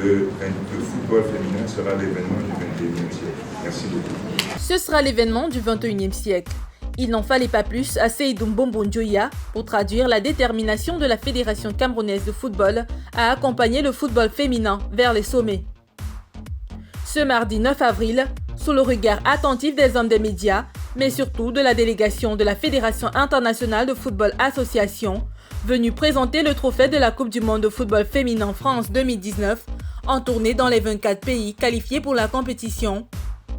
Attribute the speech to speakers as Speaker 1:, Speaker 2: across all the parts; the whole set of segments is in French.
Speaker 1: le football féminin sera l'événement du 21e siècle. Merci beaucoup.
Speaker 2: Ce sera l'événement du 21e siècle. Il n'en fallait pas plus à Seydou Mbombo Njoya pour traduire la détermination de la Fédération camerounaise de football à accompagner le football féminin vers les sommets. Ce mardi 9 avril, sous le regard attentif des hommes des médias, mais surtout de la délégation de la Fédération internationale de football association, venue présenter le trophée de la Coupe du monde de football féminin France 2019, en tournée dans les 24 pays qualifiés pour la compétition,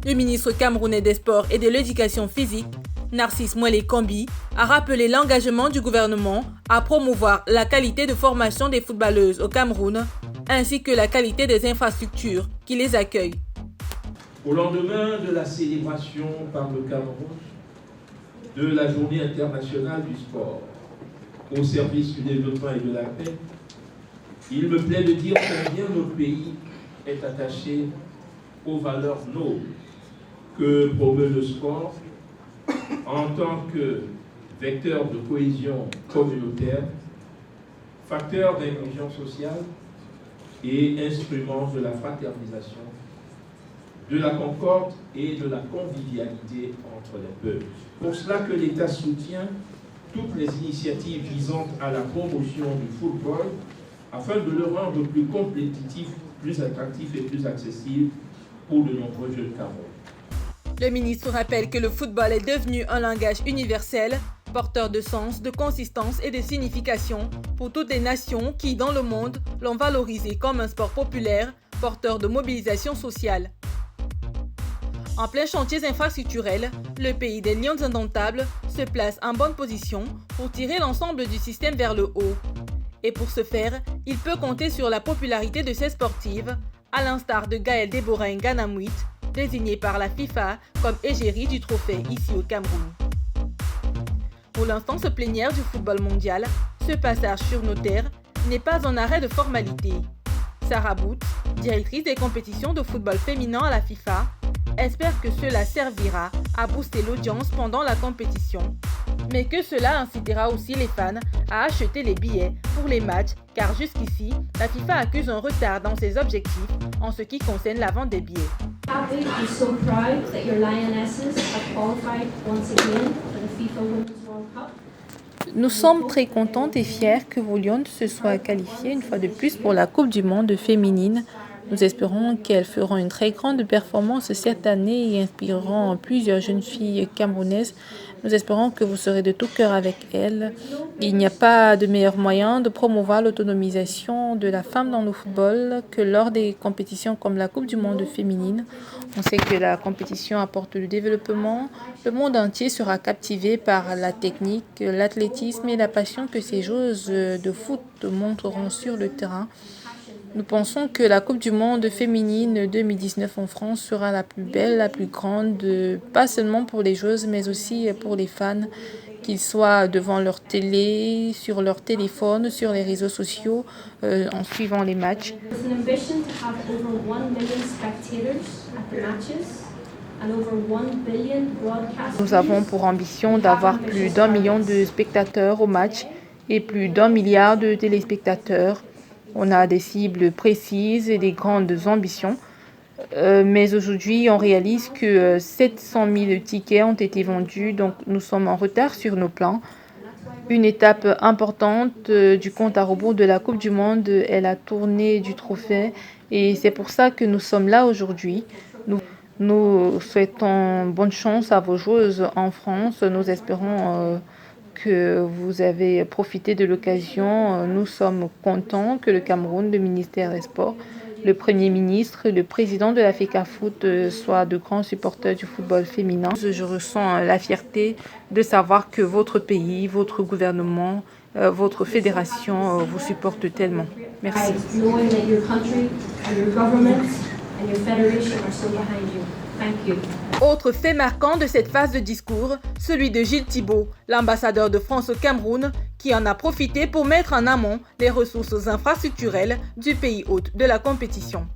Speaker 2: le ministre camerounais des Sports et de l'Éducation physique, Narcisse Mwele Kombi, a rappelé l'engagement du gouvernement à promouvoir la qualité de formation des footballeuses au Cameroun, ainsi que la qualité des infrastructures qui les accueillent.
Speaker 3: Au lendemain de la célébration par le Cameroun de la Journée internationale du sport au service du développement et de la paix, il me plaît de dire combien notre pays est attaché aux valeurs nobles que promeut le sport en tant que vecteur de cohésion communautaire, facteur d'inclusion sociale et instrument de la fraternisation, de la concorde et de la convivialité entre les peuples. Pour cela que l'État soutient toutes les initiatives visant à la promotion du football afin de le rendre plus compétitif, plus attractif et plus accessible pour de nombreux jeunes Camerounais.
Speaker 2: Le ministre rappelle que le football est devenu un langage universel, porteur de sens, de consistance et de signification pour toutes les nations qui, dans le monde, l'ont valorisé comme un sport populaire, porteur de mobilisation sociale. En plein chantier infrastructurel, le pays des Lions indomptables se place en bonne position pour tirer l'ensemble du système vers le haut. Et pour ce faire, il peut compter sur la popularité de ses sportives, à l'instar de Gaël Déborah Nganamouit, désignée par la FIFA comme égérie du trophée ici au Cameroun. Pour l'instance plénière du football mondial, ce passage sur nos terres n'est pas un arrêt de formalité. Sarah Bout, directrice des compétitions de football féminin à la FIFA, espère que cela servira à booster l'audience pendant la compétition, mais que cela incitera aussi les fans à acheter les billets pour les matchs, car jusqu'ici, la FIFA accuse un retard dans ses objectifs en ce qui concerne la vente des billets.
Speaker 4: Happy and so proud that your Lionesses have qualified once again for the FIFA Women's World Cup.
Speaker 2: Nous sommes très contentes et fiers que vos Lions se soient qualifiées une fois de plus pour la Coupe du monde féminine. Nous espérons qu'elles feront une très grande performance cette année et inspireront plusieurs jeunes filles camerounaises. Nous espérons que vous serez de tout cœur avec elles. Il n'y a pas de meilleur moyen de promouvoir l'autonomisation de la femme dans le football que lors des compétitions comme la Coupe du monde féminine. On sait que la compétition apporte le développement. Le monde entier sera captivé par la technique, l'athlétisme et la passion que ces joueuses de foot montreront sur le terrain. Nous pensons que la Coupe du monde féminine 2019 en France sera la plus belle, la plus grande, pas seulement pour les joueuses, mais aussi pour les fans, qu'ils soient devant leur télé, sur leur téléphone, sur les réseaux sociaux, en suivant les matchs. Nous avons pour ambition d'avoir plus d'1 million de spectateurs au match et plus d'1 milliard de téléspectateurs. On a des cibles précises et des grandes ambitions. Mais aujourd'hui, on réalise que 700 000 tickets ont été vendus, donc nous sommes en retard sur nos plans. Une étape importante du compte à rebours de la Coupe du monde est la tournée du trophée et c'est pour ça que nous sommes là aujourd'hui. Nous souhaitons bonne chance à vos joueuses en France. Nous espérons que vous avez profité de l'occasion. Nous sommes contents que le Cameroun, le ministère des Sports, le Premier ministre, le président de la FECAFOOT soient de grands supporters du football féminin. Je ressens la fierté de savoir que votre pays, votre gouvernement, votre fédération vous supporte tellement. Merci. Autre fait marquant de cette phase de discours, celui de Gilles Thibault, l'ambassadeur de France au Cameroun, qui en a profité pour mettre en amont les ressources infrastructurelles du pays hôte de la compétition.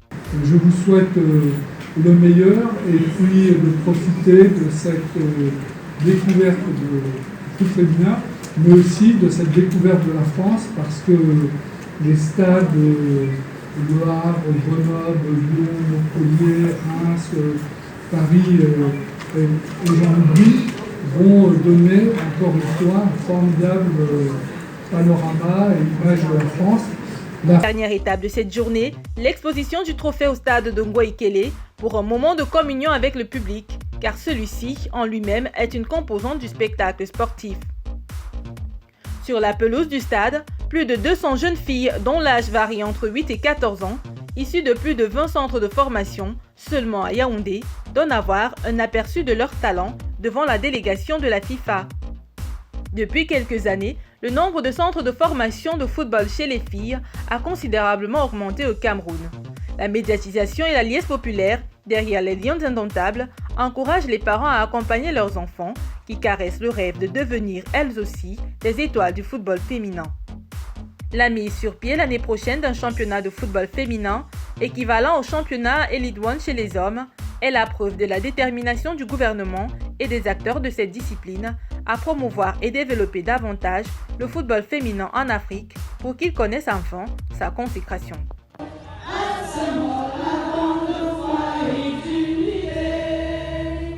Speaker 5: Je vous souhaite le meilleur et puis de profiter de cette découverte du foot féminin, mais aussi de cette découverte de la France, parce que les stades Le Havre, Grenoble, Lyon, Montpellier, Reims, Paris et j'en oublie, vont donner encore une fois un formidable panorama et image de la France.
Speaker 2: Dernière étape de cette journée, l'exposition du trophée au stade de Ngoïkele pour un moment de communion avec le public, car celui-ci en lui-même est une composante du spectacle sportif. Sur la pelouse du stade, plus de 200 jeunes filles dont l'âge varie entre 8 et 14 ans, issues de plus de 20 centres de formation seulement à Yaoundé, donnent à voir un aperçu de leur talent devant la délégation de la FIFA. Depuis quelques années, le nombre de centres de formation de football chez les filles a considérablement augmenté au Cameroun. La médiatisation et la liesse populaire derrière les Lions indomptables encouragent les parents à accompagner leurs enfants qui caressent le rêve de devenir elles aussi des étoiles du football féminin. La mise sur pied l'année prochaine d'un championnat de football féminin, équivalent au championnat Elite One chez les hommes, est la preuve de la détermination du gouvernement et des acteurs de cette discipline à promouvoir et développer davantage le football féminin en Afrique pour qu'il connaisse enfin sa consécration.